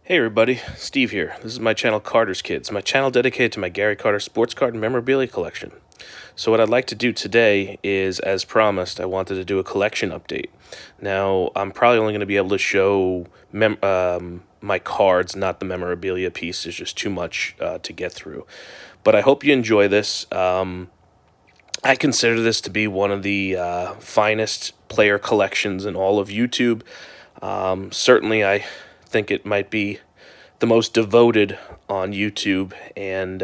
Hey everybody, Steve here. This is my channel Carter's Kids, my channel dedicated to my Gary Carter sports card and memorabilia collection. So what I'd like to do today is, as promised, I wanted to do a collection update. Now, I'm probably only going to be able to show my cards, not the memorabilia piece. There's just too much to get through. But I hope you enjoy this. I consider this to be one of the finest player collections in all of YouTube. Certainly, I think it might be the most devoted on YouTube, and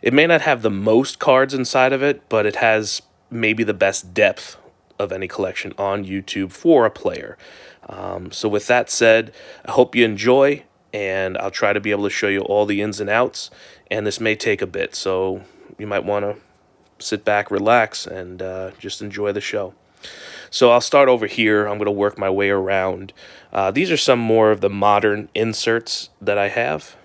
it may not have the most cards inside of it, but it has maybe the best depth of any collection on YouTube for a player. So with that said, I hope you enjoy, and I'll try to be able to show you all the ins and outs, and this may take a bit, so you might want to sit back, relax, and just enjoy the show. So I'll start over here. I'm going to work my way around. These are some more of the modern inserts that I have.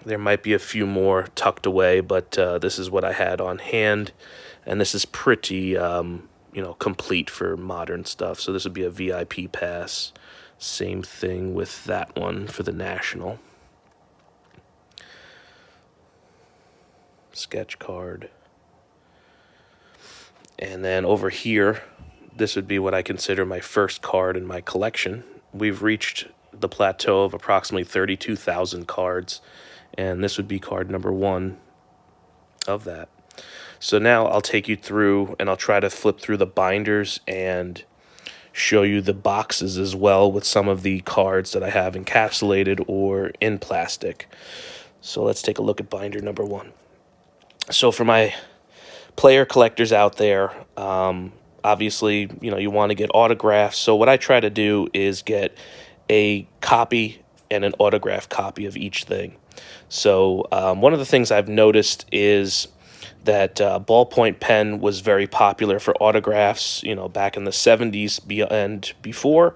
There might be a few more tucked away, but this is what I had on hand, and this is pretty, complete for modern stuff. So this would be a VIP pass. Same thing with that one for the National. Sketch card. And then over here, this would be what I consider my first card in my collection. We've reached the plateau of approximately 32,000 cards, and this would be card number 1 of that. So now I'll take you through, and I'll try to flip through the binders and show you the boxes as well with some of the cards that I have encapsulated or in plastic. So let's take a look at binder number 1. So for my player collectors out there, obviously, you want to get autographs. So what I try to do is get a copy and an autographed copy of each thing. So one of the things I've noticed is that ballpoint pen was very popular for autographs, back in the 70s and before.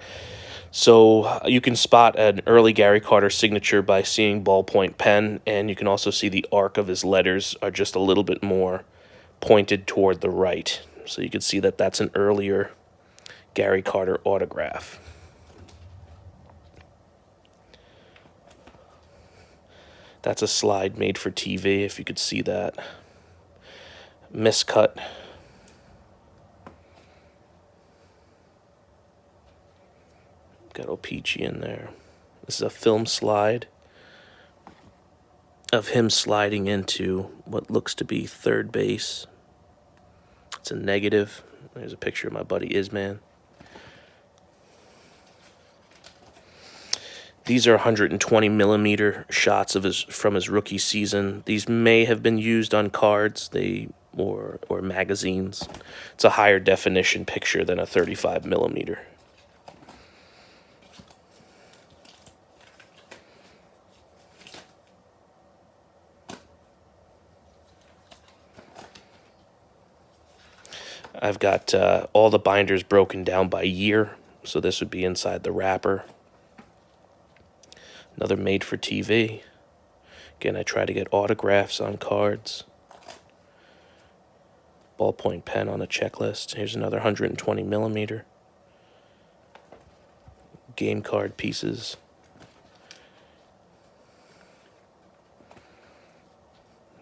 So you can spot an early Gary Carter signature by seeing ballpoint pen, and you can also see the arc of his letters are just a little bit more pointed toward the right. So you can see that that's an earlier Gary Carter autograph. That's a slide made for TV, if you could see that. Miscut. Got O-Pee-Chee in there. This is a film slide of him sliding into what looks to be third base. It's a negative. There's a picture of my buddy Isman. These are 120 millimeter shots of from his rookie season. These may have been used on cards, or magazines. It's a higher definition picture than a 35 millimeter. I've got all the binders broken down by year, so this would be inside the wrapper. Another made for TV. Again, I try to get autographs on cards. Ballpoint pen on a checklist. Here's another 120 millimeter. Game card pieces.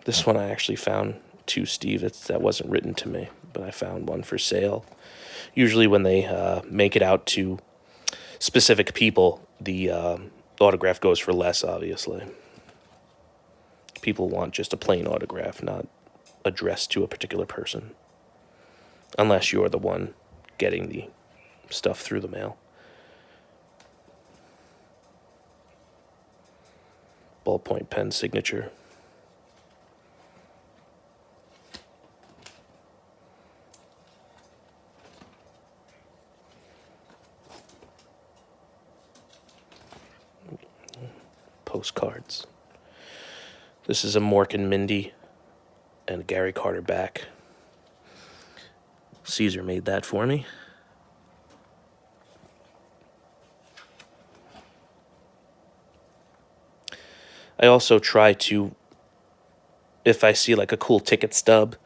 This one I actually found too, Steve. That wasn't written to me, but I found one for sale. Usually when they make it out to specific people, the autograph goes for less, obviously. People want just a plain autograph, not addressed to a particular person. Unless you're the one getting the stuff through the mail. Ballpoint pen signature. Postcards. This is a Mork and Mindy and a Gary Carter back. Caesar made that for me. I also try to, if I see like a cool ticket stub,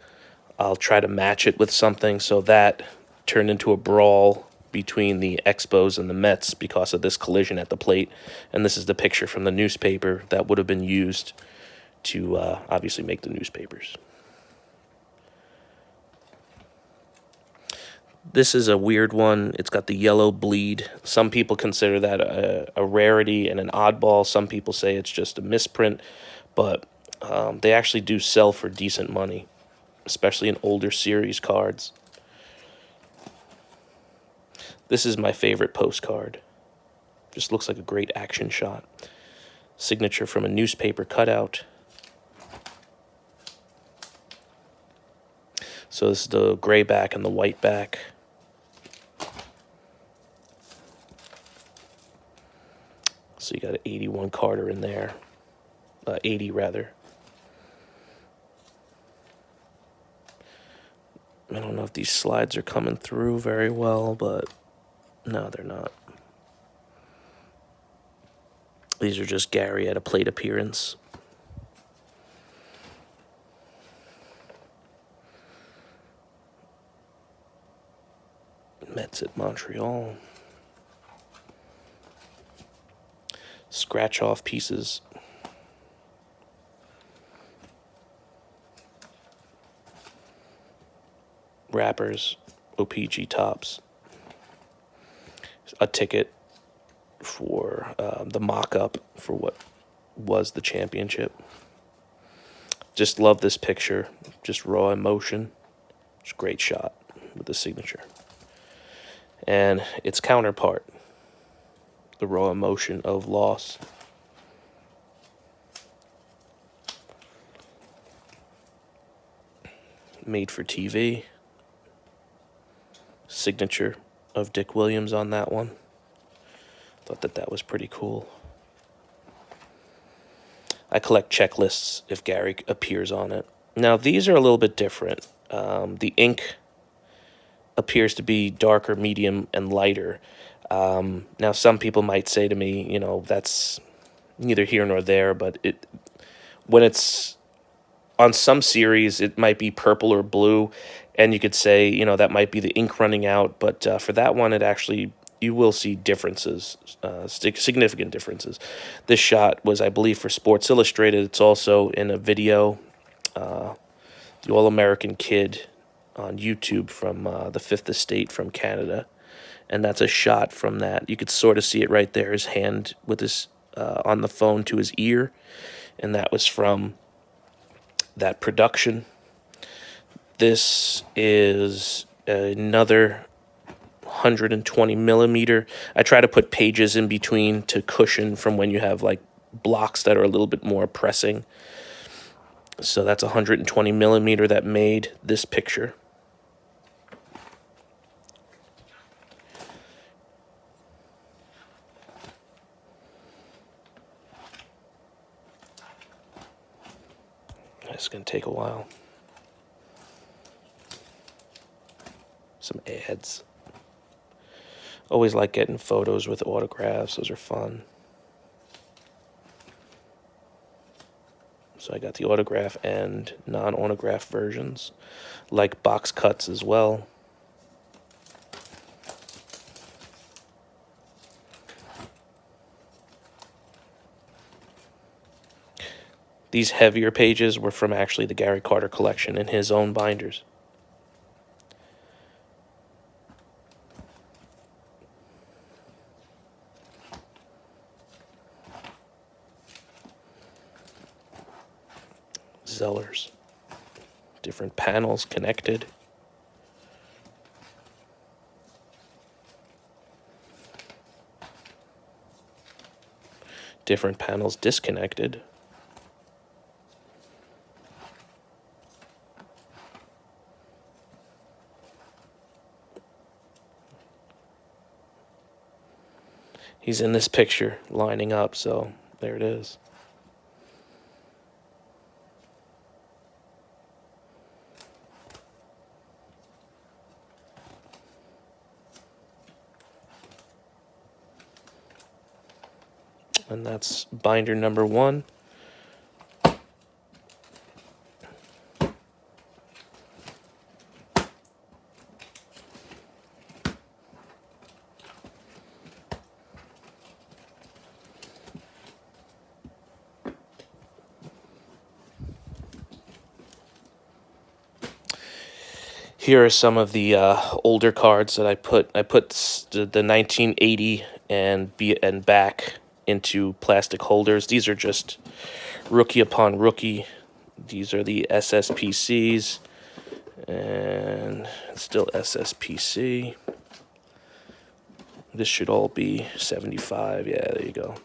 I'll try to match it with something. So that turned into a brawl between the Expos and the Mets because of this collision at the plate. And this is the picture from the newspaper that would have been used to obviously make the newspapers. This is a weird one. It's got the yellow bleed. Some people consider that a rarity and an oddball. Some people say it's just a misprint, but they actually do sell for decent money, especially in older series cards. This is my favorite postcard. Just looks like a great action shot. Signature from a newspaper cutout. So this is the gray back and the white back. So you got an 81 Carter in there. 80 rather. I don't know if these slides are coming through very well, but no, they're not. These are just Gary at a plate appearance. Mets at Montreal. Scratch off pieces. Wrappers, OPG tops. A ticket for the mock-up for what was the championship. Just love this picture. Just raw emotion. It's a great shot with the signature. And its counterpart, the raw emotion of loss. Made for TV. Signature of Dick Williams on that one. Thought that was pretty cool. I collect checklists if Gary appears on it. Now these are a little bit different. The ink appears to be darker, medium, and lighter. Now some people might say to me, you know, that's neither here nor there, but when it's on some series, it might be purple or blue, and you could say, you know, that might be the ink running out, but for that one, it actually, you will see differences, significant differences. This shot was, I believe, for Sports Illustrated. It's also in a video, the All-American Kid on YouTube from the Fifth Estate from Canada, and that's a shot from that. You could sort of see it right there, his hand with his on the phone to his ear, and that was from that production. This is another 120 millimeter. I try to put pages in between to cushion from when you have like blocks that are a little bit more pressing. So that's 120 millimeter that made this picture. It's going to take a while. Some ads. Always like getting photos with autographs. Those are fun. So I got the autograph and non-autograph versions. Like box cuts as well. These heavier pages were from actually the Gary Carter collection in his own binders. Zellers. Different panels connected. Different panels disconnected. He's in this picture lining up, so there it is. And that's binder number 1. Here are some of the older cards that I put. I put the 1980 and back into plastic holders. These are just rookie upon rookie. These are the SSPCs, and still SSPC. This should all be 75. Yeah, there you go.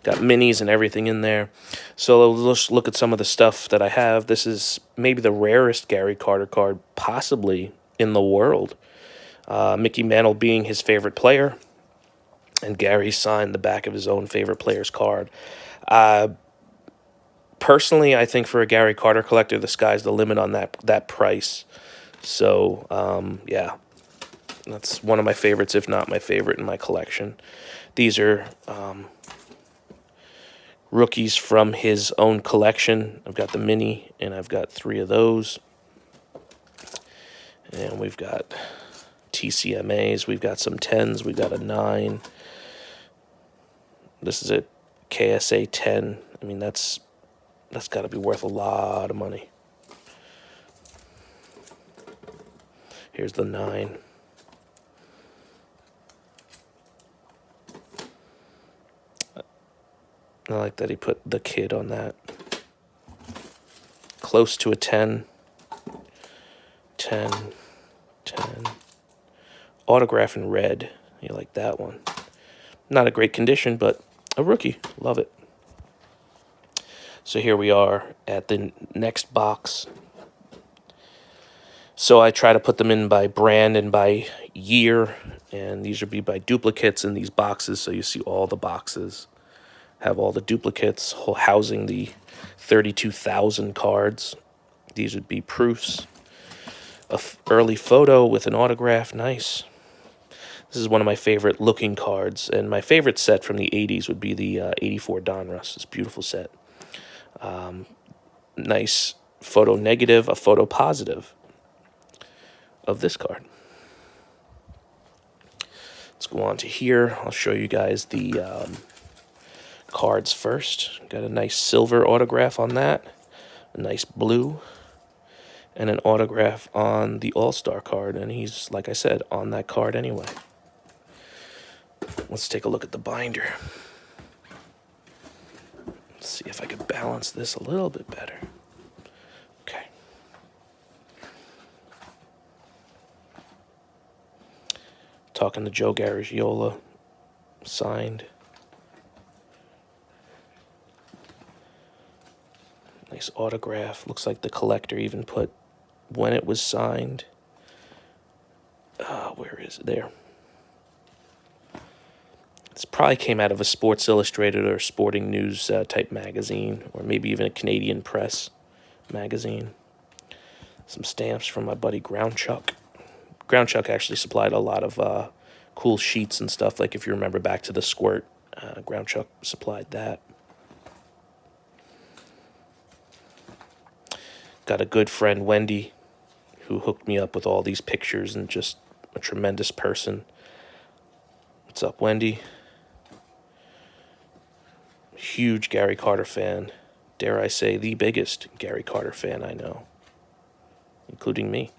Got minis and everything in there. So let's look at some of the stuff that I have. This is maybe the rarest Gary Carter card possibly in the world. Mickey Mantle being his favorite player, and Gary signed the back of his own favorite player's card. Personally, I think for a Gary Carter collector, the sky's the limit on that price. So, yeah, that's one of my favorites, if not my favorite in my collection. These are rookies from his own collection. I've got the mini, and I've got 3 of those. And we've got TCMAs. We've got some 10s. We've got a 9. This is a KSA 10. I mean, that's got to be worth a lot of money. Here's the 9. I like that he put the kid on that. Close to a 10. 10. 10. Autograph in red. You like that one. Not a great condition, but a rookie. Love it. So here we are at the next box. So I try to put them in by brand and by year, and these would be by duplicates in these boxes. So you see all the boxes have all the duplicates housing the 32,000 cards. These would be proofs. A early photo with an autograph. Nice. This is one of my favorite looking cards, and my favorite set from the 80s would be the 84 Donruss. This beautiful set. Nice photo negative, a photo positive of this card. Let's go on to here. I'll show you guys the cards first. Got a nice silver autograph on that, a nice blue, and an autograph on the All-Star card, and he's, like I said, on that card anyway. Let's take a look at the binder. Let's see if I can balance this a little bit better. Okay. Talking to Joe Garagiola, signed. Nice autograph. Looks like the collector even put when it was signed. Where is it? There. This probably came out of a Sports Illustrated or Sporting News type magazine, or maybe even a Canadian Press magazine. Some stamps from my buddy Groundchuck. Groundchuck actually supplied a lot of cool sheets and stuff. Like if you remember back to the Squirt, Groundchuck supplied that. Got a good friend, Wendy, who hooked me up with all these pictures, and just a tremendous person. What's up, Wendy? Huge Gary Carter fan. Dare I say, the biggest Gary Carter fan I know, including me.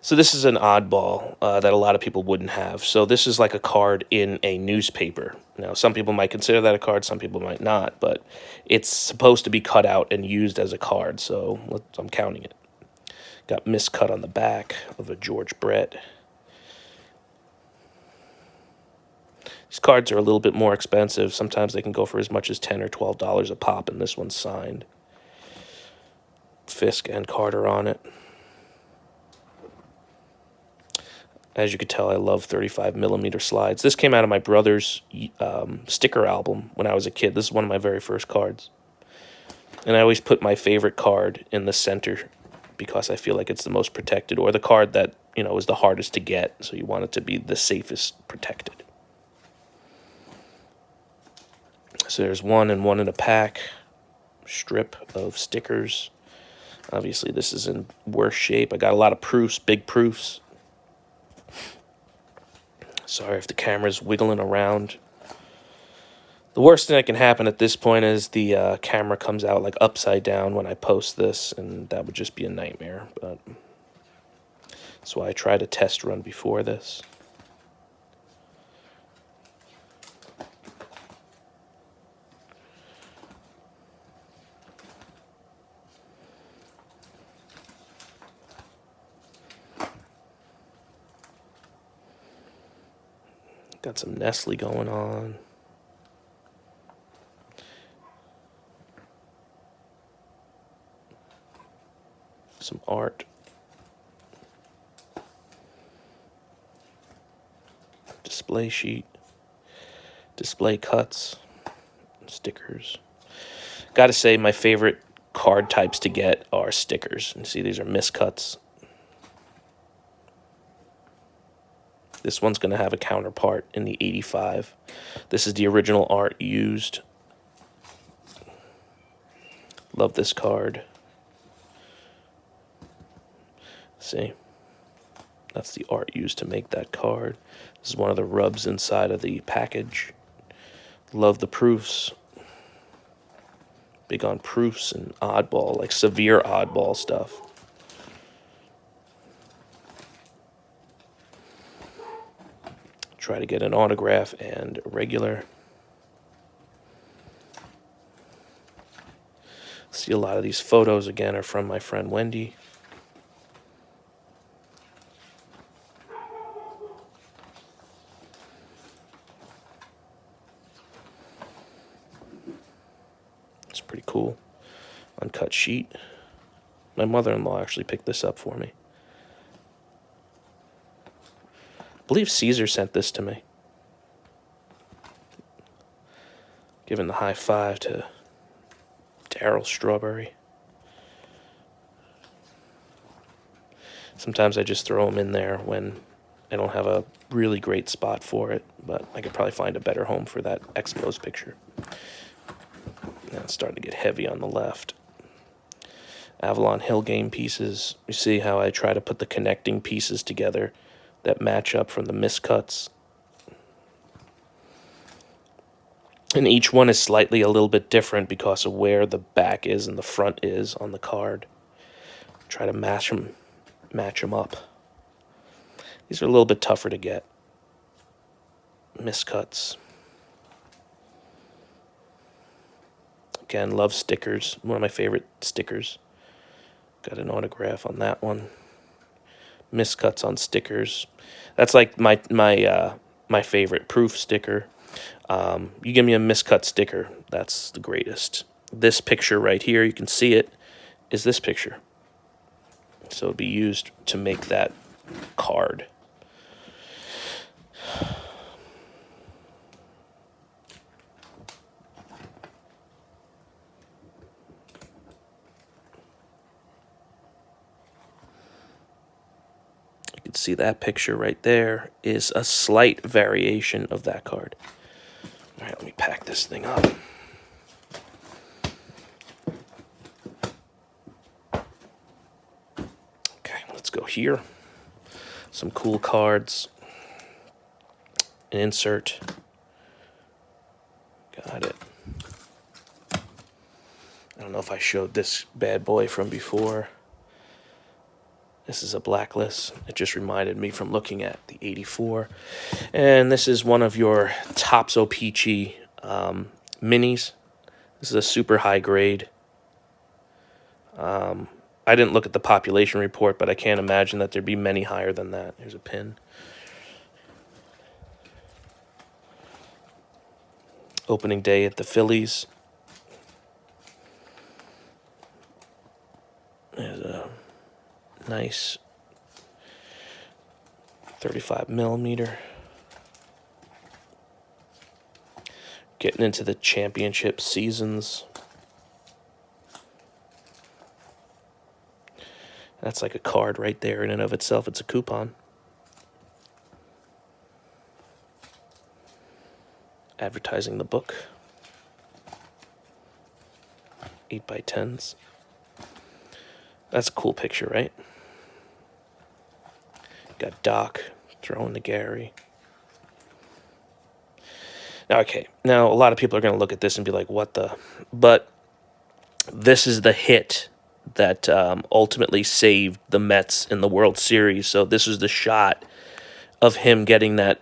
So this is an oddball that a lot of people wouldn't have. So this is like a card in a newspaper. Now, some people might consider that a card, some people might not, but it's supposed to be cut out and used as a card, so I'm counting it. Got miscut on the back of a George Brett. These cards are a little bit more expensive. Sometimes they can go for as much as $10 or $12 a pop, and this one's signed. Fisk and Carter on it. As you can tell, I love 35mm slides. This came out of my brother's sticker album when I was a kid. This is one of my very first cards. And I always put my favorite card in the center because I feel like it's the most protected, or the card that, you know, is the hardest to get. So you want it to be the safest protected. So there's one and one in a pack. Strip of stickers. Obviously, this is in worse shape. I got a lot of proofs, big proofs. Sorry if the camera's wiggling around. The worst thing that can happen at this point is the camera comes out like upside down when I post this, and that would just be a nightmare. But that's why I tried a test run before this. Got some Nestle going on. Some art. Display sheet. Display cuts. Stickers. Gotta say, my favorite card types to get are stickers. You see, these are miscuts. This one's going to have a counterpart in the 85. This is the original art used. Love this card. See? That's the art used to make that card. This is one of the rubs inside of the package. Love the proofs. Big on proofs and oddball, like severe oddball stuff. Try to get an autograph and a regular. See, a lot of these photos again are from my friend Wendy. It's pretty cool. Uncut sheet. My mother-in-law actually picked this up for me. I believe Caesar sent this to me. Giving the high five to Daryl Strawberry. Sometimes I just throw them in there when I don't have a really great spot for it, but I could probably find a better home for that Expos picture. Now it's starting to get heavy on the left. Avalon Hill game pieces. You see how I try to put the connecting pieces together that match up from the miscuts. And each one is slightly a little bit different because of where the back is and the front is on the card. Try to match them up. These are a little bit tougher to get. Miscuts. Again, love stickers. One of my favorite stickers. Got an autograph on that one. Miscuts on stickers. That's like my favorite proof sticker. You give me a miscut sticker, that's the greatest. This picture right here, you can see it, is this picture. So it'll be used to make that card. You can see that picture right there is a slight variation of that card. All right, let me pack this thing up. Okay, let's go here. Some cool cards. An insert. Got it. I don't know if I showed this bad boy from before. This is a blacklist. It just reminded me from looking at the 84. And this is one of your Topps O-Pee-Chee minis. This is a super high grade. I didn't look at the population report, but I can't imagine that there'd be many higher than that. Here's a pin. Opening day at the Phillies. There's a nice 35 millimeter. Getting into the championship seasons. That's like a card right there in and of itself. It's a coupon. Advertising the book. 8x10s. That's a cool picture, right? Got Doc throwing to Gary. Okay, now a lot of people are going to look at this and be like, what the? But this is the hit that ultimately saved the Mets in the World Series. So this is the shot of him getting that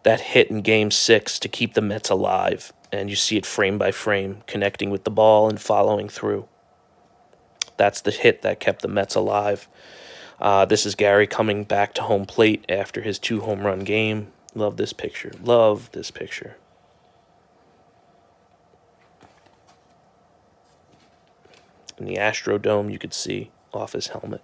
that hit in Game 6 to keep the Mets alive. And you see it frame by frame, connecting with the ball and following through. That's the hit that kept the Mets alive. This is Gary coming back to home plate after his 2-home-run game. Love this picture. Love this picture. In the Astrodome, you could see off his helmet.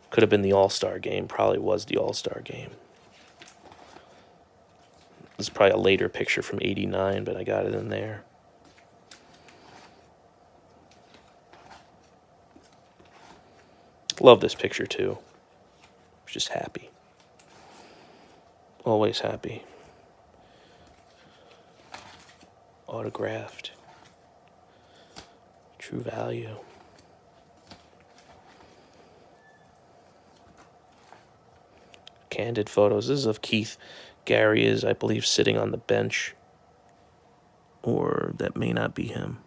Could have been the All-Star game. Probably was the All-Star game. This is probably a later picture from '89, but I got it in there. Love this picture, too. Just happy. Always happy. Autographed. True value. Candid photos. This is of Keith. Gary is, I believe, sitting on the bench. Or that may not be him.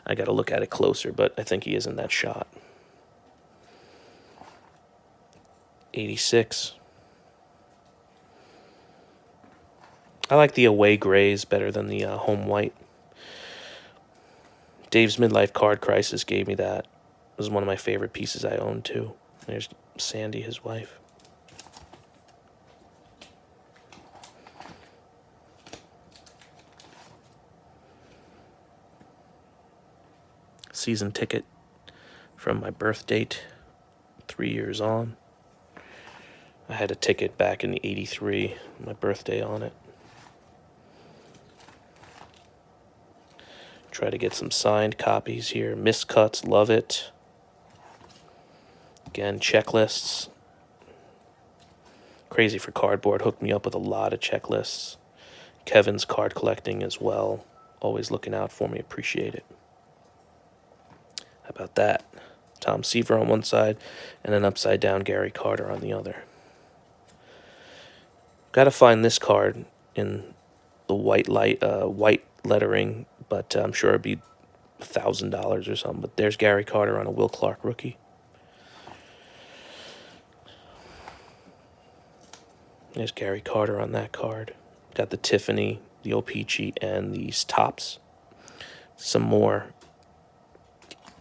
I got to look at it closer, but I think he is in that shot. 86. I like the away grays better than the home white. Dave's Midlife Card Crisis gave me that. It was one of my favorite pieces I owned, too. There's Sandy, his wife. Season ticket from my birth date, 3 years on. I had a ticket back in '83, my birthday on it. Try to get some signed copies here. Miscuts, love it. Again, checklists. Crazy for Cardboard hooked me up with a lot of checklists. Kevin's card collecting as well. Always looking out for me, appreciate it. How about that? Tom Seaver on one side, and an upside down Gary Carter on the other. Got to find this card in the white lettering, but I'm sure it'd be $1,000 or something. But there's Gary Carter on a Will Clark rookie. There's Gary Carter on that card. Got the Tiffany, the O-Pee-Chee, and these tops. Some more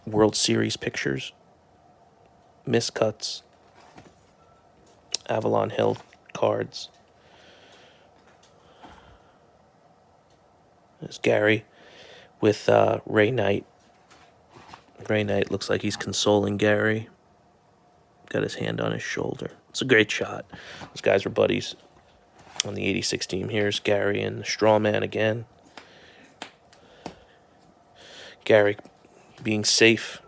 World Series pictures. Miscuts. Avalon Hill cards. There's Gary with Ray Knight. Ray Knight looks like he's consoling Gary. Got his hand on his shoulder. It's a great shot. Those guys were buddies on the '86 team. Here's Gary and the Straw Man again. Gary being safe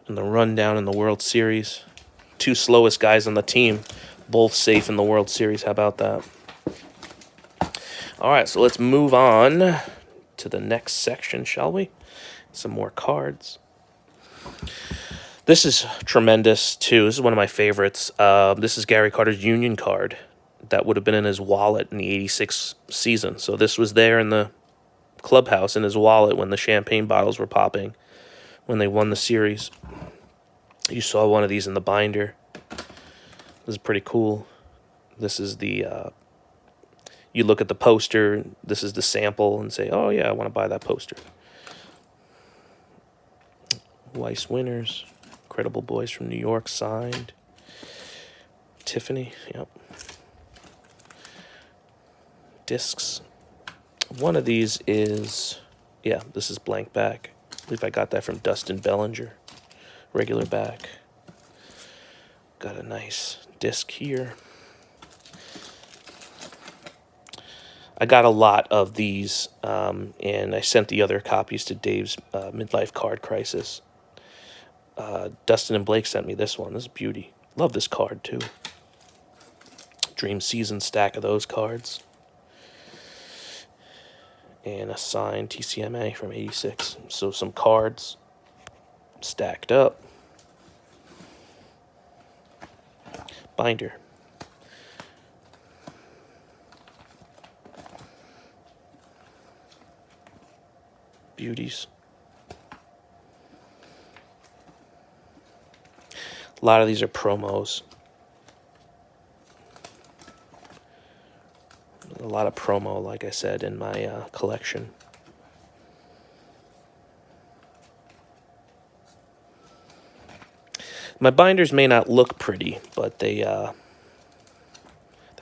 in the rundown in the World Series. 2 slowest guys on the team, both safe in the World Series. How about that? All right, so let's move on to the next section, shall we? Some more cards. This is tremendous, too. This is one of my favorites. This is Gary Carter's Union card that would have been in his wallet in the '86 season. So this was there in the clubhouse in his wallet when the champagne bottles were popping, when they won the series. You saw one of these in the binder. This is pretty cool. This is the... you look at the poster, this is the sample, and say, oh, yeah, I want to buy that poster. Weiss Winners. Incredible Boys from New York signed. Tiffany, yep. Discs. One of these is, yeah, this is blank back. I believe I got that from Dustin Bellinger. Regular back. Got a nice disc here. I got a lot of these, and I sent the other copies to Dave's Midlife Card Crisis. Dustin and Blake sent me this one. This is beauty. Love this card, too. Dream Season stack of those cards. And a signed TCMA from '86. So some cards stacked up. binder. Beauties. A lot of these are promos. A lot of promo, like I said, in my collection. My binders may not look pretty, but they're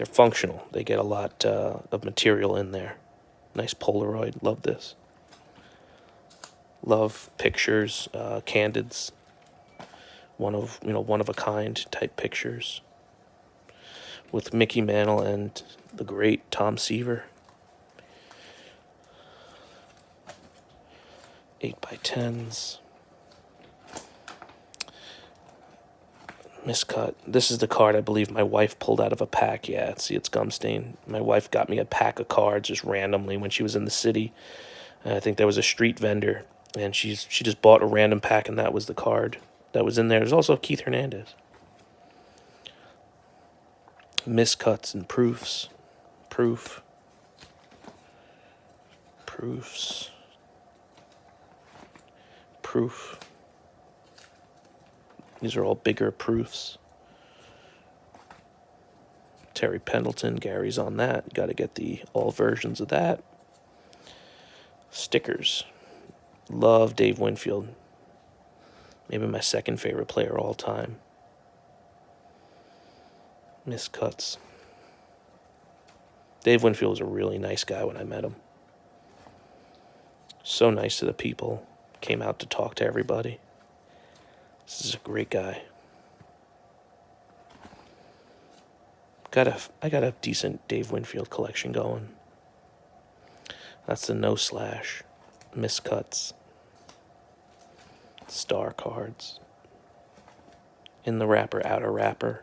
functional. They get a lot of material in there. Nice Polaroid. Love this. Love pictures, candids. One of a kind type pictures with Mickey Mantle and the great Tom Seaver. 8x10s. Miscut. This is the card I believe my wife pulled out of a pack. Yeah, see, it's gum stain. My wife got me a pack of cards just randomly when she was in the city. I think there was a street vendor, and she just bought a random pack, and that was the card that was in there. There's also Keith Hernandez. Miscuts and proofs. Proofs. Proof. These are all bigger proofs. Terry Pendleton, Gary's on that. Got to get the all versions of that. Stickers. Love Dave Winfield. Maybe my second favorite player all time. Miscuts. Dave Winfield was a really nice guy when I met him. So nice to the people. Came out to talk to everybody. This is a great guy. I got a decent Dave Winfield collection going. That's the no slash. Miscuts. Star cards. In the wrapper, outer wrapper.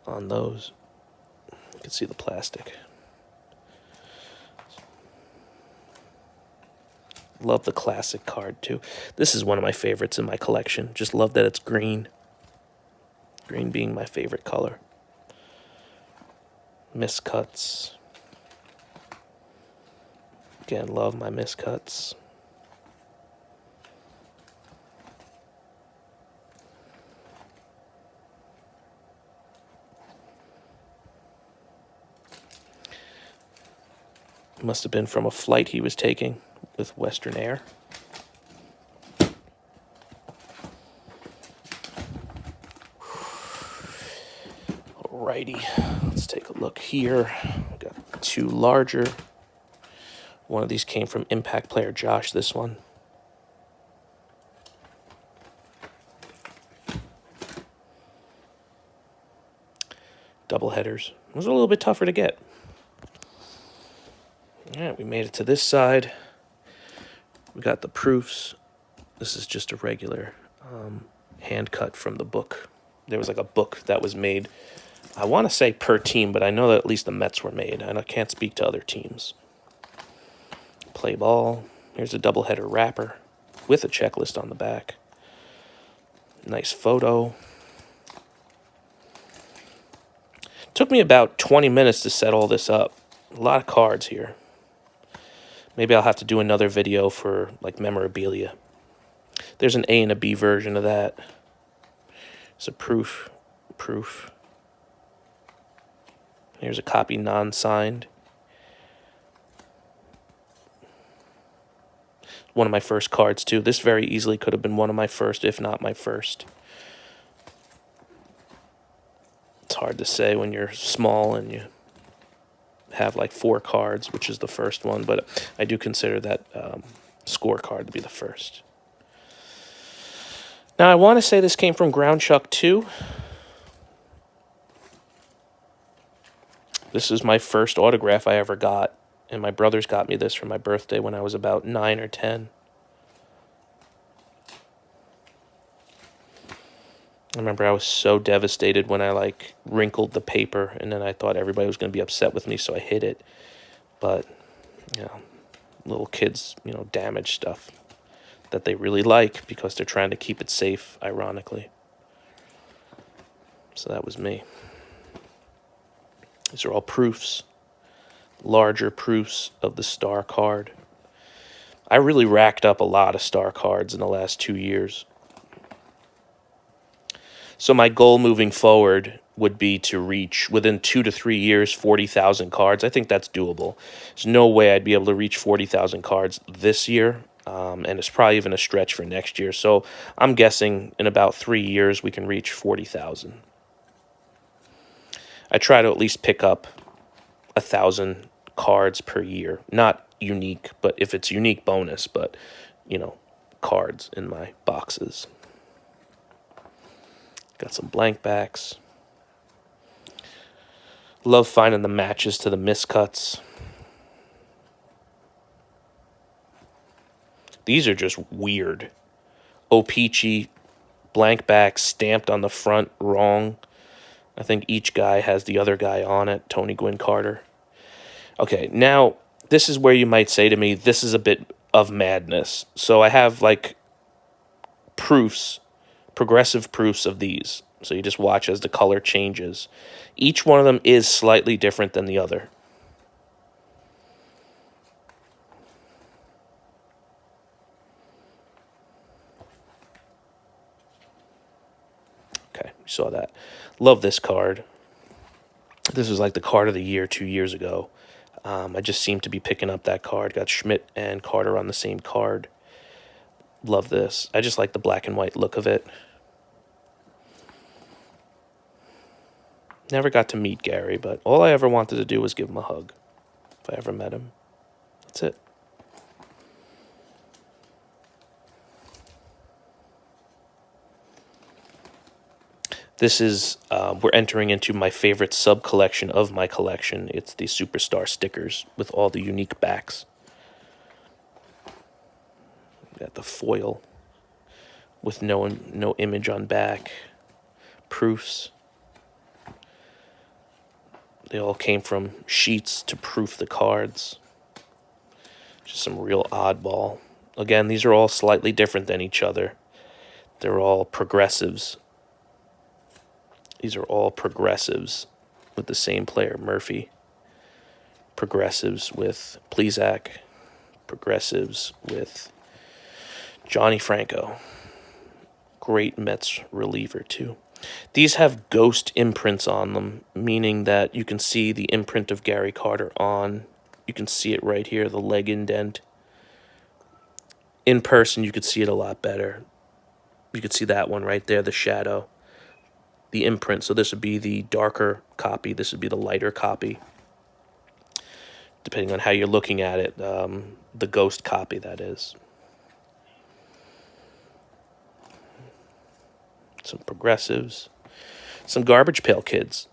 On those. You can see the plastic. Love the classic card too. This is one of my favorites in my collection. Just love that it's green. Green being my favorite color. Miscuts. Again, love my miscuts. Must have been from a flight he was taking with Western Air. Alrighty, let's take a look here. We've got two larger. One of these came from Impact Player Josh, this one. Double headers. It was a little bit tougher to get. Alright, we made it to this side. We got the proofs. This is just a regular hand cut from the book. There was like a book that was made, I want to say per team, but I know that at least the Mets were made. I can't speak to other teams. Play ball. Here's a doubleheader wrapper with a checklist on the back. Nice photo. Took me about 20 minutes to set all this up. A lot of cards here. Maybe I'll have to do another video for like memorabilia. There's an A and a B version of that. It's a proof. Here's a copy non-signed. One of my first cards too. This very easily could have been one of my first, if not my first. It's hard to say when you're small and you have like 4 cards, which is the first one, but I do consider that scorecard to be the first. Now I want to say this came from Ground Chuck 2. This is my first autograph I ever got, and my brothers got me this for my birthday when I was about 9 or 10. I remember I was so devastated when I like wrinkled the paper, and then I thought everybody was going to be upset with me, so I hid it. But, you know, little kids, damage stuff that they really like because they're trying to keep it safe, ironically. So that was me. These are all proofs, larger proofs of the star card. I really racked up a lot of star cards in the last 2 years. So my goal moving forward would be to reach, within 2 to 3 years, 40,000 cards. I think that's doable. There's no way I'd be able to reach 40,000 cards this year, and it's probably even a stretch for next year. So I'm guessing in about 3 years we can reach 40,000. I try to at least pick up 1,000 cards per year. Not unique, but if it's unique, bonus, but, you know, cards in my boxes. Got some blank backs. Love finding the matches to the miscuts. These are just weird. O-Pee-Chee, blank back, stamped on the front, wrong. I think each guy has the other guy on it, Tony Gwynn Carter. Okay, now, this is where you might say to me, this is a bit of madness. So I have, like, proofs, progressive proofs of these. So you just watch as the color changes. Each one of them is slightly different than the other. Okay, you saw that. Love this card. This was like the card of the year 2 years ago. I just seemed to be picking up that card. Got Schmidt and Carter on the same card. Love this. I just like the black and white look of it. Never got to meet Gary, but all I ever wanted to do was give him a hug. If I ever met him. That's it. This is, we're entering into my favorite sub-collection of my collection. It's the Superstar stickers with all the unique backs. Got the foil with no image on back. Proofs. They all came from sheets to proof the cards. Just some real oddball. Again, these are all slightly different than each other. They're all progressives. These are all progressives with the same player, Murphy. Progressives with Plesac. Progressives with Johnny Franco. Great Mets reliever, too. These have ghost imprints on them, meaning that you can see the imprint of Gary Carter on. You can see it right here, the leg indent. In person, you could see it a lot better. You could see that one right there, the shadow. The imprint. So this would be the darker copy. This would be the lighter copy. Depending on how you're looking at it, the ghost copy, that is. Some progressives. Some Garbage Pail Kids.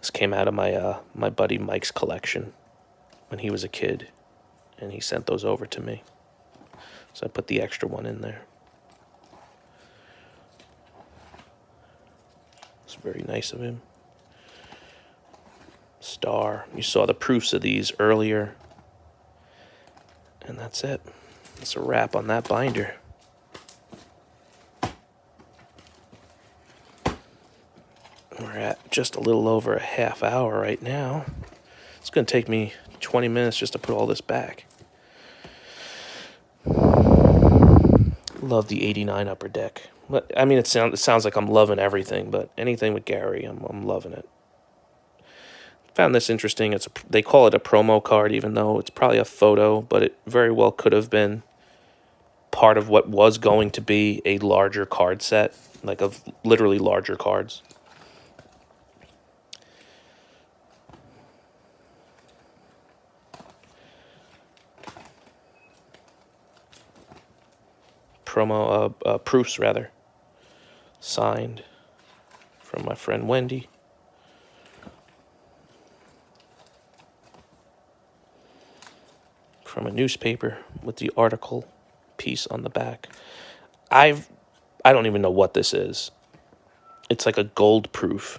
This came out of my buddy Mike's collection when he was a kid, and he sent those over to me. So I put the extra one in there. It's very nice of him. Star. You saw the proofs of these earlier. And that's it. That's a wrap on that binder. We're at just a little over a half hour right now. It's going to take me 20 minutes just to put all this back. Love the 89 Upper Deck. I mean, it sounds like I'm loving everything, but anything with Gary, I'm loving it. Found this interesting. They call it a promo card, even though it's probably a photo, but it very well could have been part of what was going to be a larger card set, like of literally larger cards. Proofs rather, signed from my friend Wendy. From a newspaper with the article piece on the back. I don't even know what this is. It's like a gold proof.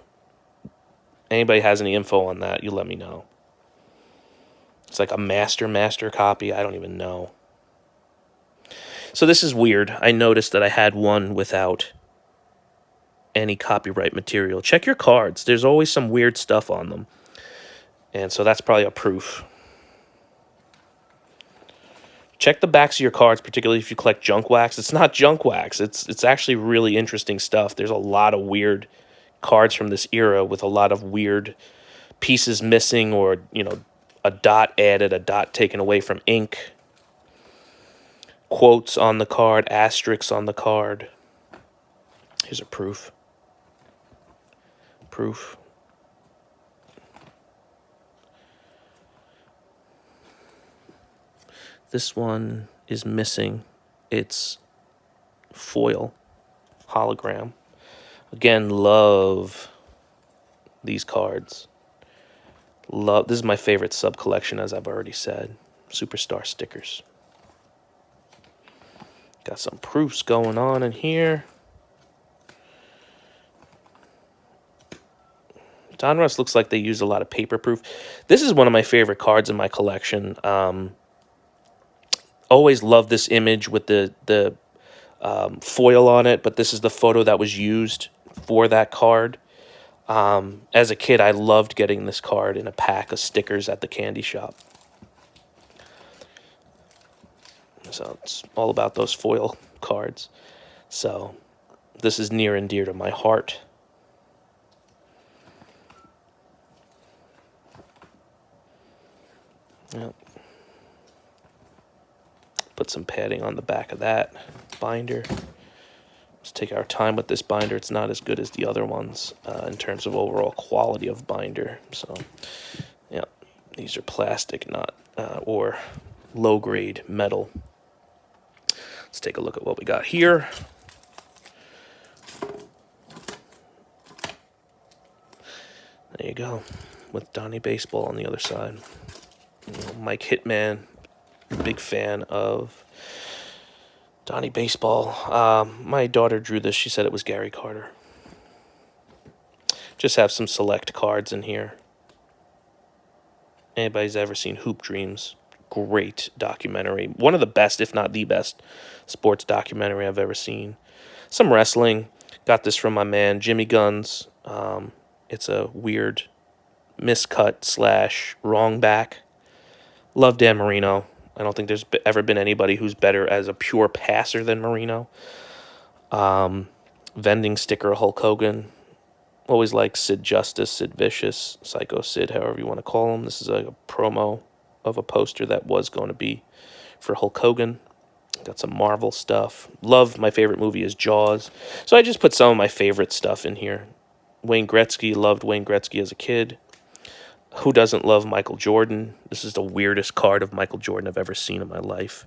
Anybody has any info on that, you let me know. It's like a master copy. I don't even know. So this is weird. I noticed that I had one without any copyright material. Check your cards. There's always some weird stuff on them. And so that's probably a proof. Check the backs of your cards, particularly if you collect junk wax. It's not junk wax. It's actually really interesting stuff. There's a lot of weird cards from this era with a lot of weird pieces missing, or, you know, a dot added, a dot taken away from ink. Quotes on the card, asterisks on the card. Here's a proof. Proof. This one is missing its foil hologram. Again, love these cards. Love. This is my favorite sub collection, as I've already said. Superstar stickers. Got some proofs going on in here. Donruss looks like they use a lot of paper proof. This is one of my favorite cards in my collection. Always loved this image with the foil on it, but this is the photo that was used for that card. As a kid, I loved getting this card in a pack of stickers at the candy shop. So it's all about those foil cards. So this is near and dear to my heart. Yep. Put some padding on the back of that binder. Let's take our time with this binder. It's not as good as the other ones in terms of overall quality of binder. So, yeah, these are plastic, not or low-grade metal. Let's take a look at what we got here. There you go, with Donnie Baseball on the other side. You know, Mike Hitman, big fan of Donnie Baseball. My daughter drew this. She said it was Gary Carter. Just have some select cards in here. Anybody's ever seen Hoop Dreams? Great documentary. One of the best, if not the best, sports documentary I've ever seen. Some wrestling. Got this from my man, Jimmy Guns. It's a weird miscut / wrong back. Love Dan Marino. I don't think there's ever been anybody who's better as a pure passer than Marino. Vending sticker Hulk Hogan. Always like Sid Justice, Sid Vicious, Psycho Sid, however you want to call him. This is a promo of a poster that was going to be for Hulk Hogan. Got some Marvel stuff. Love, my favorite movie is Jaws. So I just put some of my favorite stuff in here. Wayne Gretzky, loved Wayne Gretzky as a kid. Who doesn't love Michael Jordan? This is the weirdest card of Michael Jordan I've ever seen in my life.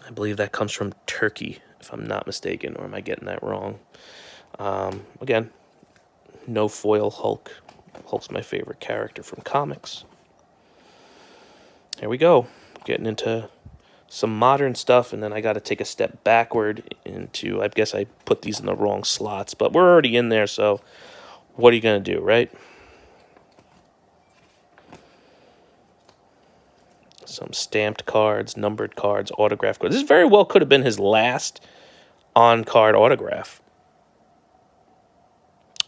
I believe that comes from Turkey, if I'm not mistaken, or am I getting that wrong? Again, no foil Hulk. Hulk's my favorite character from comics. Here we go. Getting into some modern stuff, and then I got to take a step backward into, I guess I put these in the wrong slots, but we're already in there, so what are you going to do, right? Some stamped cards, numbered cards, autograph cards. This very well could have been his last on-card autograph.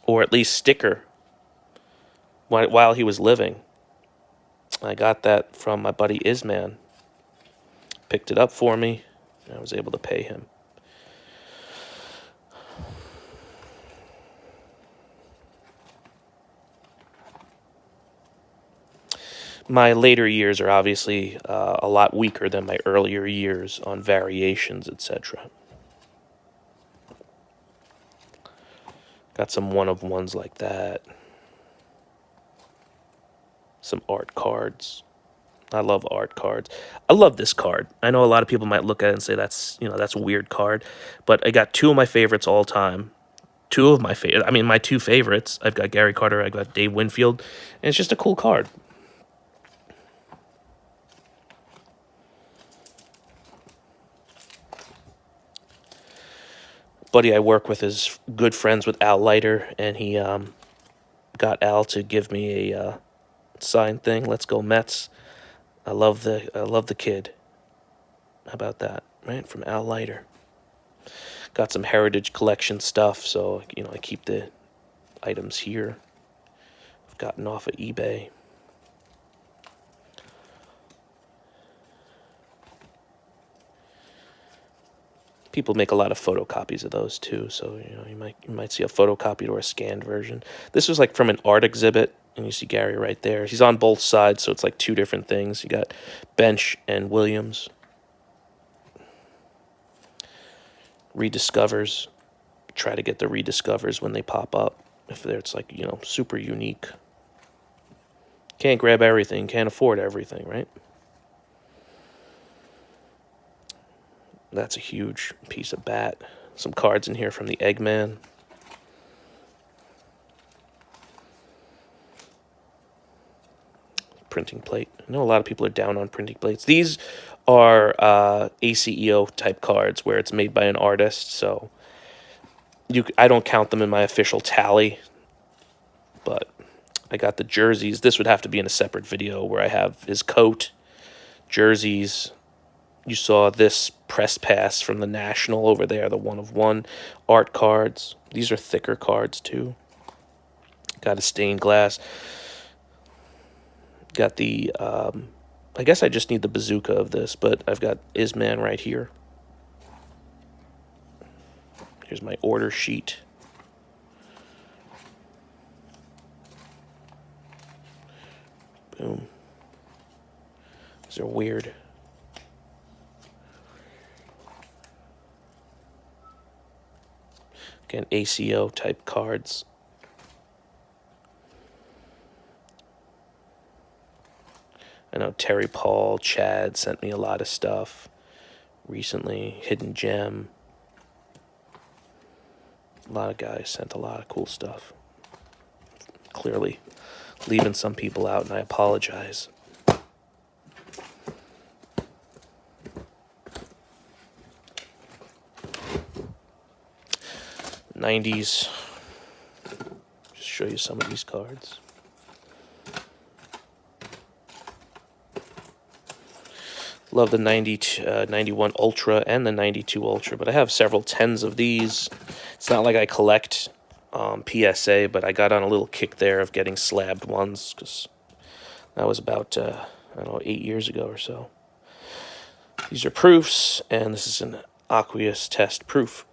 Or at least sticker while he was living. I got that from my buddy Isman. Picked it up for me, and I was able to pay him. My later years are obviously a lot weaker than my earlier years on variations, etc. Got some one-of-ones like that. Some art cards. I love art cards. I love this card. I know a lot of people might look at it and say that's a weird card, but I got two of my favorites all time. My two favorites. I've got Gary Carter, I got Dave Winfield, and it's just a cool card. Buddy I work with is good friends with Al Leiter, and he got Al to give me a signed thing. Let's go Mets. I love the kid. How about that, right? From Al Leiter. Got some Heritage Collection stuff, so, you know, I keep the items here. I've gotten off of eBay. People make a lot of photocopies of those too, so you know you might see a photocopied or a scanned version. This was like from an art exhibit, and you see Gary right there. He's on both sides, so it's like two different things. You got Bench and Williams. Rediscovers. Try to get the rediscovers when they pop up. If it's like, you know, super unique. Can't grab everything, can't afford everything, right? That's a huge piece of bat. Some cards in here from the Eggman. Printing plate. I know a lot of people are down on printing plates. These are ACEO type cards where it's made by an artist, so I don't count them in my official tally. But I got the jerseys. This would have to be in a separate video where I have his coat, jerseys. You saw this press pass from the National over there, the 1/1 art cards. These are thicker cards too. Got a stained glass. Got the, I guess I just need the bazooka of this, but I've got Isman right here. Here's my order sheet. Boom. These are weird. Again, ACO type cards. I know Terry Paul, Chad sent me a lot of stuff recently. Hidden Gem. A lot of guys sent a lot of cool stuff. Clearly leaving some people out, and I apologize. '90s. Just show you some of these cards. Love the 91 Ultra and the 92 Ultra, but I have several tens of these. It's not like I collect PSA, but I got on a little kick there of getting slabbed ones, because that was about, I don't know, 8 years ago or so. These are proofs, and this is an aqueous test proof.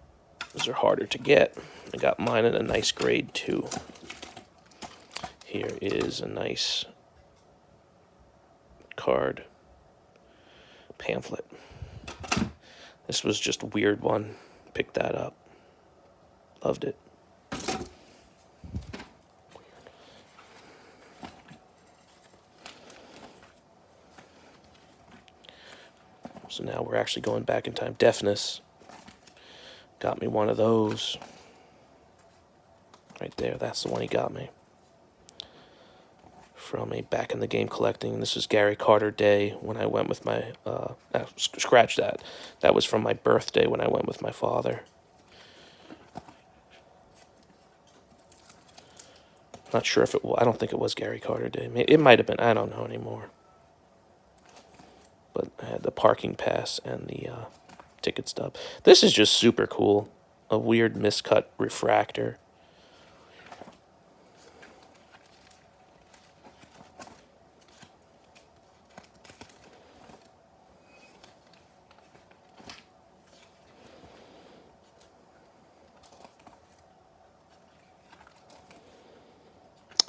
These are harder to get. I got mine in a nice grade too. Here is a nice card pamphlet. This was just a weird one. Picked that up. Loved it. So now we're actually going back in time. Deafness. Got me one of those. Right there. That's the one he got me. From a Back in the Game collecting. This was Gary Carter Day when I went with my, scratch that. That was from my birthday when I went with my father. Not sure if it was, I don't think it was Gary Carter Day. It might have been, I don't know anymore. But I had the parking pass and the ticket stub. This is just super cool. A weird miscut refractor.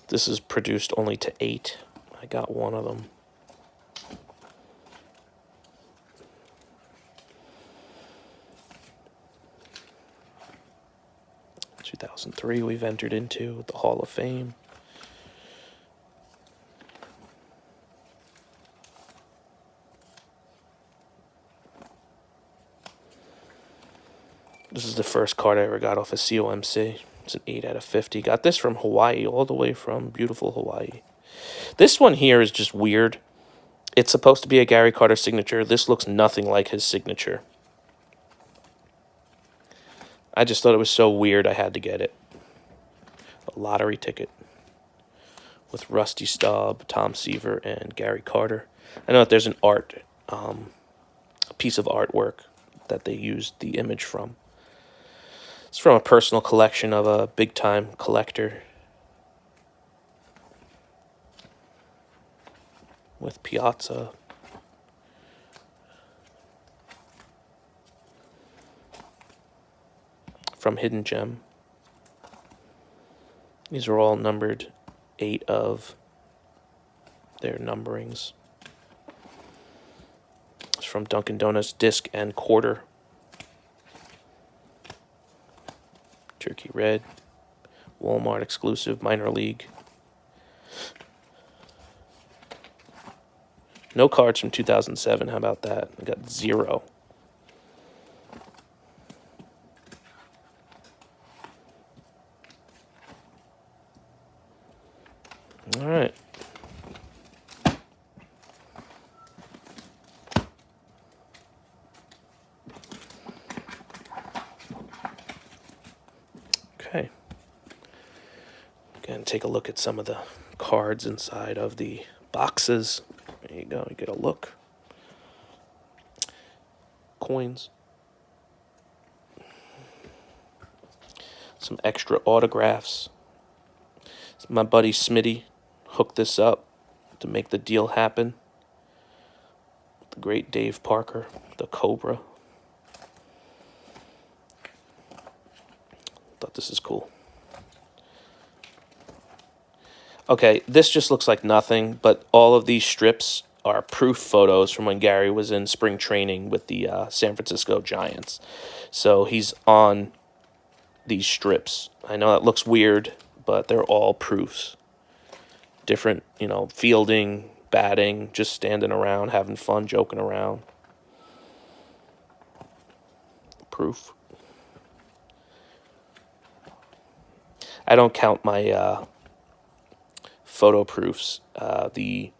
This is produced only to 8. I got one of them. In 2003, we've entered into the Hall of Fame. This is the first card I ever got off of COMC. It's an 8 out of 50. Got this from Hawaii, all the way from beautiful Hawaii. This one here is just weird. It's supposed to be a Gary Carter signature. This looks nothing like his signature. I just thought it was so weird I had to get it. A lottery ticket with Rusty Staub, Tom Seaver, and Gary Carter. I know that there's an art piece of artwork that they used the image from. It's from a personal collection of a big-time collector with Piazza. From Hidden Gem. These are all numbered 8 of their numberings. It's from Dunkin' Donuts Disc and Quarter. Turkey Red. Walmart exclusive minor league. No cards from 2007. How about that? I got 0. All right. Okay. Again, take a look at some of the cards inside of the boxes. There you go. You get a look. Coins. Some extra autographs. My buddy Smitty hooked this up to make the deal happen. The great Dave Parker, the Cobra. Thought this is cool. Okay, this just looks like nothing, but all of these strips are proof photos from when Gary was in spring training with the San Francisco Giants. So he's on these strips. I know that looks weird, but they're all proofs. Different, fielding, batting, just standing around, having fun, joking around. Proof. I don't count my photo proofs, the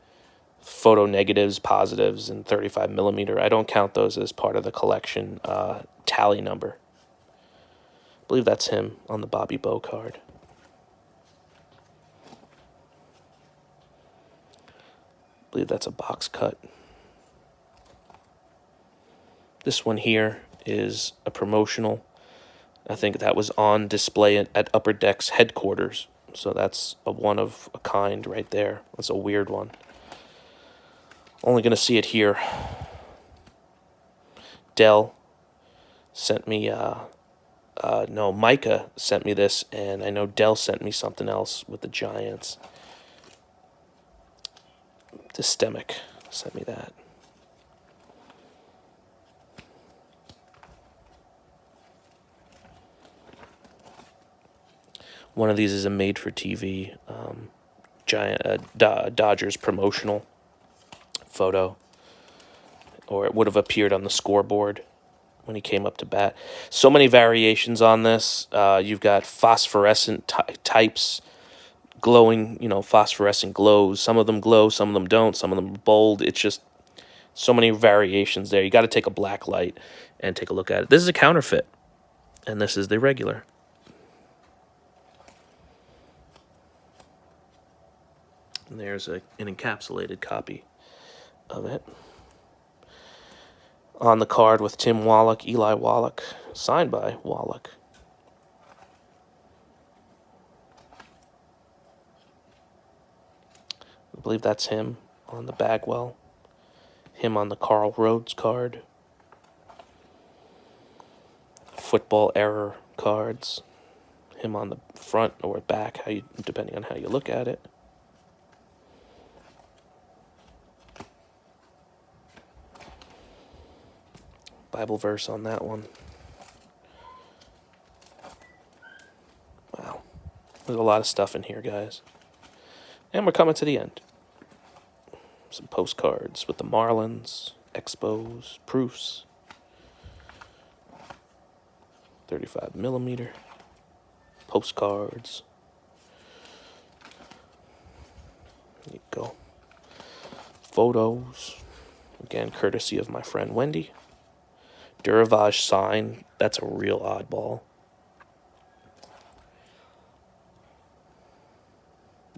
photo negatives, positives, and 35 millimeter. I don't count those as part of the collection tally number. I believe that's him on the Bobby Bow card. I believe that's a box cut. This one here is a promotional. I think that was on display at Upper Deck's headquarters. So that's a one of a kind right there. That's a weird one. Only going to see it here. Dell sent me, no, Micah sent me this, and I know Dell sent me something else with the Giants. Systemic sent me that. One of these is a made-for-TV Dodgers promotional photo, or it would have appeared on the scoreboard when he came up to bat. So many variations on this. You've got phosphorescent types, glowing, phosphorescent glows. Some of them glow, some of them don't, some of them are bold. It's just so many variations there. You got to take a black light and take a look at it. This is a counterfeit, and this is the regular. And there's an encapsulated copy of it. On the card with Tim Wallach, Eli Wallach, signed by Wallach. I believe that's him on the Bagwell. Him on the Carl Rhodes card. Football error cards. Him on the front or back, depending on how you look at it. Bible verse on that one. Wow. There's a lot of stuff in here, guys. And we're coming to the end. Some postcards with the Marlins, Expos, proofs. 35 millimeter. Postcards. There you go. Photos. Again, courtesy of my friend Wendy. Duravage sign. That's a real oddball.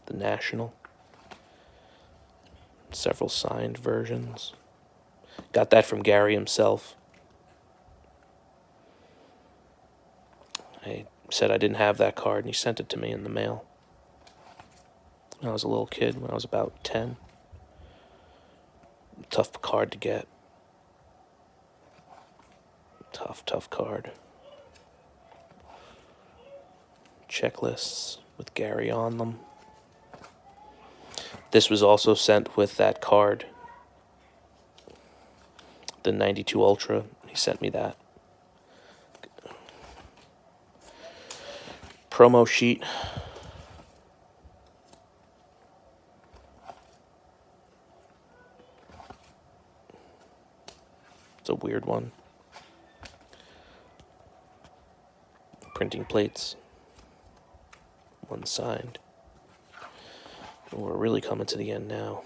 The National. Several signed versions. Got that from Gary himself. I said I didn't have that card, and he sent it to me in the mail. When I was a little kid, when I was about 10. Tough card to get. Tough card. Checklists with Gary on them. This was also sent with that card. The 92 Ultra. He sent me that. Promo sheet. It's a weird one. Printing plates. One signed. We're really coming to the end now.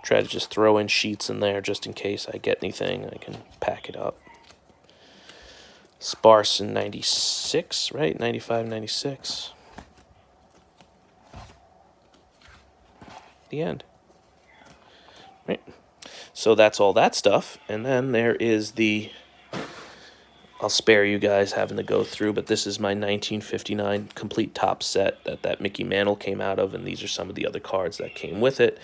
Try to just throw in sheets in there just in case I get anything. I can pack it up. Sparse in 96, right? 95, 96. The end. Right. So that's all that stuff. And then there is the... I'll spare you guys having to go through, but this is my 1959 complete top set that Mickey Mantle came out of, and these are some of the other cards that came with it.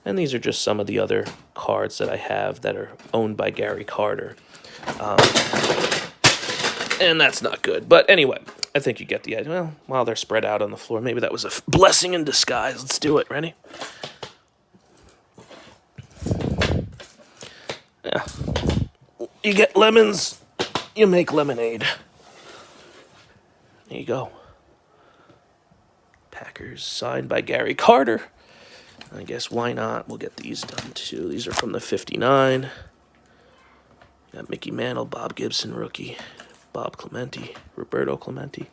And these are just some of the other cards that I have that are owned by Gary Carter. And that's not good. But anyway, I think you get the idea. Well, while they're spread out on the floor, maybe that was a blessing in disguise. Let's do it. Ready? Yeah. You get lemons, you make lemonade. There you go. Packers signed by Gary Carter. I guess why not? We'll get these done too. These are from the 59. Got Mickey Mantle, Bob Gibson, rookie. Bob Clemente, Roberto Clemente.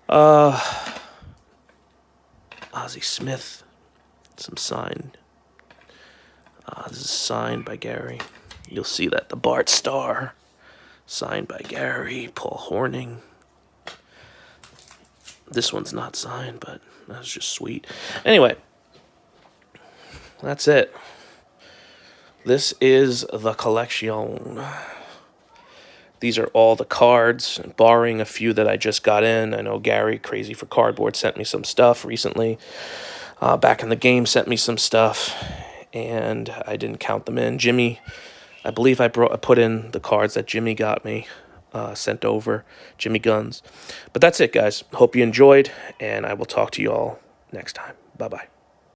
Ozzie Smith. Some signed. This is signed by Gary. You'll see that the Bart Starr. Signed by Gary. Paul Horning. This one's not signed, but that's just sweet. Anyway. That's it. This is the collection. These are all the cards, barring a few that I just got in. I know Gary, Crazy for Cardboard, sent me some stuff recently. Back in the Game sent me some stuff, and I didn't count them in. Jimmy, I believe I put in the cards that Jimmy got me, sent over, Jimmy Guns. But that's it, guys. Hope you enjoyed, and I will talk to you all next time. Bye-bye.